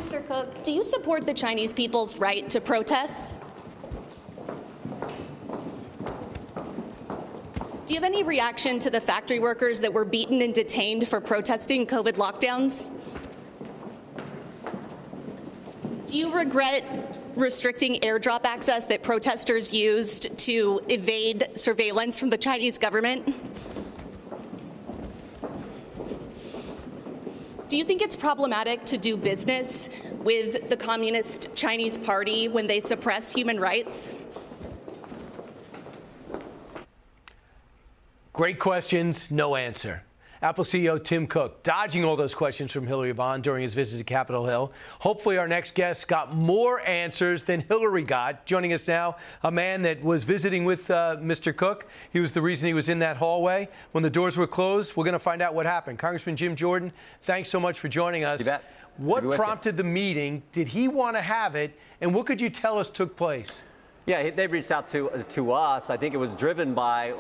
Mr. Cook, do you support the Chinese people's right to protest? Do you have any reaction to the factory workers that were beaten and detained for protesting COVID lockdowns? Do you regret restricting airdrop access that protesters used to evade surveillance from the Chinese government? Do you think it's problematic to do business with the Communist Chinese Party when they suppress human rights? Great questions, no answer. Apple CEO Tim Cook dodging all those questions from Hillary Vaughn during his visit to Capitol Hill. Hopefully our next guest got more answers than Hillary got. Joining us now, a man that was visiting with Mr. Cook. He was the reason he was in that hallway when the doors were closed. We're going to find out what happened. Congressman Jim Jordan, thanks so much for joining us. You bet. What prompted the meeting? Did he want to have it? And what could you tell us took place? Yeah, they reached out to us. I think it was driven by,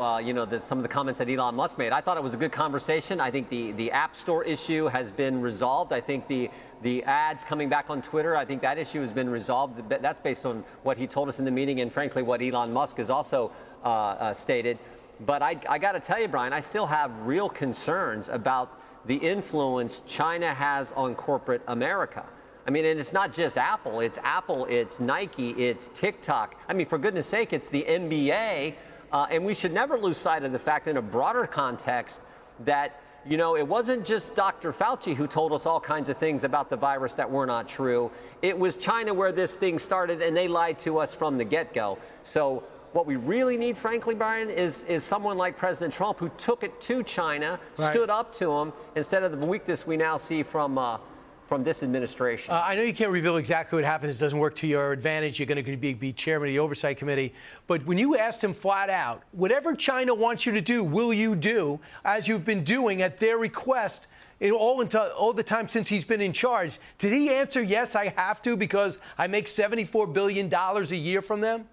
some of the comments that Elon Musk made. I thought it was a good conversation. I think the App Store issue has been resolved. I think the ads coming back on Twitter, I think that issue has been resolved. That's based on what he told us in the meeting and, frankly, what Elon Musk has also stated. But I got to tell you, Brian, I still have real concerns about the influence China has on corporate America. I mean, and it's not just Apple, it's Nike, it's TikTok. I mean, for goodness sake, it's the NBA. And we should never lose sight of the fact in a broader context that, it wasn't just Dr. Fauci who told us all kinds of things about the virus that were not true. It was China where this thing started, and they lied to us from the get-go. So what we really need, frankly, Brian, is someone like President Trump who took it to China, stood up to him, instead of the weakness we now see from this administration. I know you can't reveal exactly what happens. It doesn't work to your advantage. You're going to be chairman of the Oversight Committee. But when you asked him flat out, whatever China wants you to do, will you do, as you've been doing at their request all the time since he's been in charge? Did he answer, yes, I have to because I make $74 billion a year from them?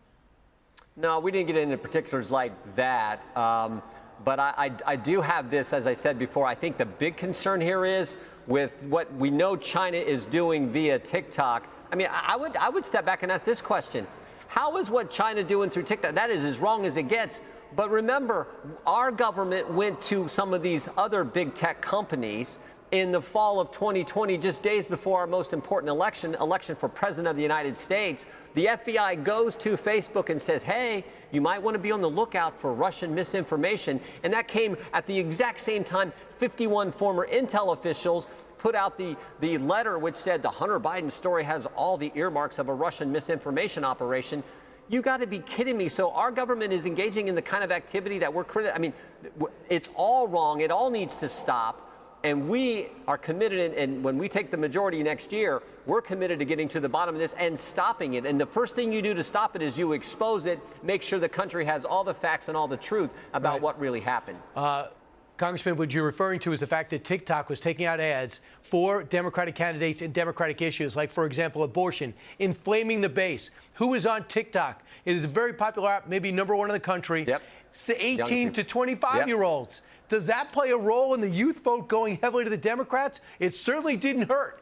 No, we didn't get into particulars like that. But I do have this, as I said before, I think the big concern here is with what we know China is doing via TikTok. I mean, I would step back and ask this question. How is what China doing through TikTok? That is as wrong as it gets. But remember, our government went to some of these other big tech companies in the fall of 2020, just days before our most important election for president of the United States. The FBI goes to Facebook and says, hey, you might want to be on the lookout for Russian misinformation. And that came at the exact same time 51 former intel officials put out the letter which said the Hunter Biden story has all the earmarks of a Russian misinformation operation. You got to be kidding me. So our government is engaging in the kind of activity that we're critical. I mean, it's all wrong. It all needs to stop. And we are committed, and when we take the majority next year, we're committed to getting to the bottom of this and stopping it. And the first thing you do to stop it is you expose it, make sure the country has all the facts and all the truth about what really happened. Congressman, what you're referring to is the fact that TikTok was taking out ads for Democratic candidates and Democratic issues, like, for example, abortion, inflaming the base. Who is on TikTok? It is a very popular app, maybe #1 in the country. Yep. 18 to 25-year-olds. Does that play a role in the youth vote going heavily to the Democrats? It certainly didn't hurt.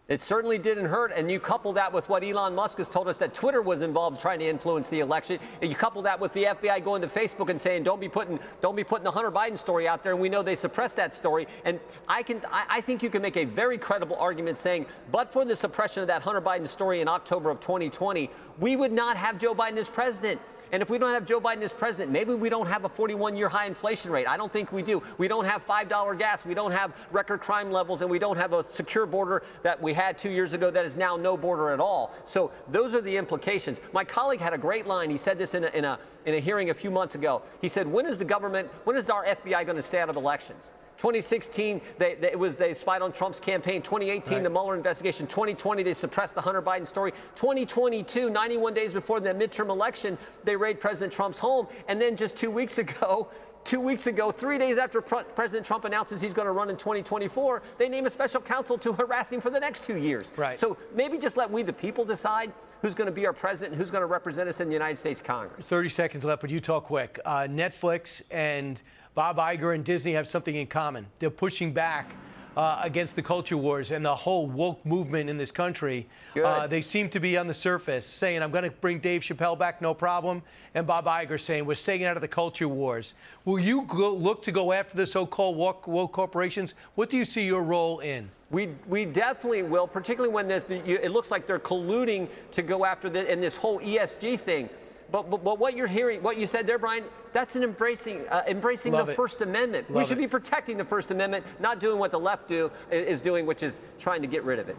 It certainly didn't hurt, and you couple that with what Elon Musk has told us, that Twitter was involved trying to influence the election, and you couple that with the FBI going to Facebook and saying, don't be putting the Hunter Biden story out there, and we know they suppressed that story. And I think you can make a very credible argument saying, but for the suppression of that Hunter Biden story in October of 2020, we would not have Joe Biden as president. And if we don't have Joe Biden as president, maybe we don't have a 41-year high inflation rate. I don't think we do. We don't have $5 gas. We don't have record crime levels, and we don't have a secure border that we had 2 years ago that is now no border at all. So those are the implications. My colleague had a great line. He said this in a hearing a few months ago. He said, when is our FBI going to stay out of elections? 2016, they spied on Trump's campaign. 2018, the Mueller investigation. 2020, they suppressed the Hunter Biden story. 2022, 91 days before the midterm election, they raid President Trump's home. And then just 2 weeks ago, 3 days after President Trump announces he's going to run in 2024, they name a special counsel to harass him for the next 2 years. Right. So maybe just let we, the people, decide who's going to be our president and who's going to represent us in the United States Congress. 30 seconds left, but you talk quick. Netflix and Bob Iger and Disney have something in common. They're pushing back against the culture wars and the whole woke movement in this country. Good. They seem to be on the surface saying, I'm going to bring Dave Chappelle back, no problem. And Bob Iger saying, we're staying out of the culture wars. Will you look to go after the so-called woke corporations? What do you see your role in? We definitely will, particularly when it looks like they're colluding to go after in this whole ESG thing. But what you're hearing, what you said there, Brian, that's embracing the First Amendment. We should be protecting the First Amendment, not doing what the left is doing, which is trying to get rid of it.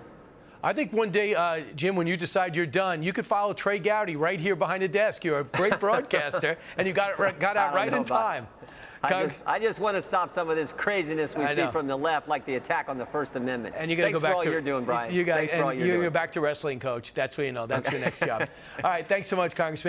I think one day, Jim, when you decide you're done, you could follow Trey Gowdy right here behind the desk. You're a great broadcaster, and you got out right in time. I just want to stop some of this craziness we see from the left, like the attack on the First Amendment. And you're going to Thanks go back for all to you're doing, Brian. You guys, Thanks for all you're doing. You're back to wrestling coach. That's what you know. That's your next job. All right. Thanks so much, Congressman.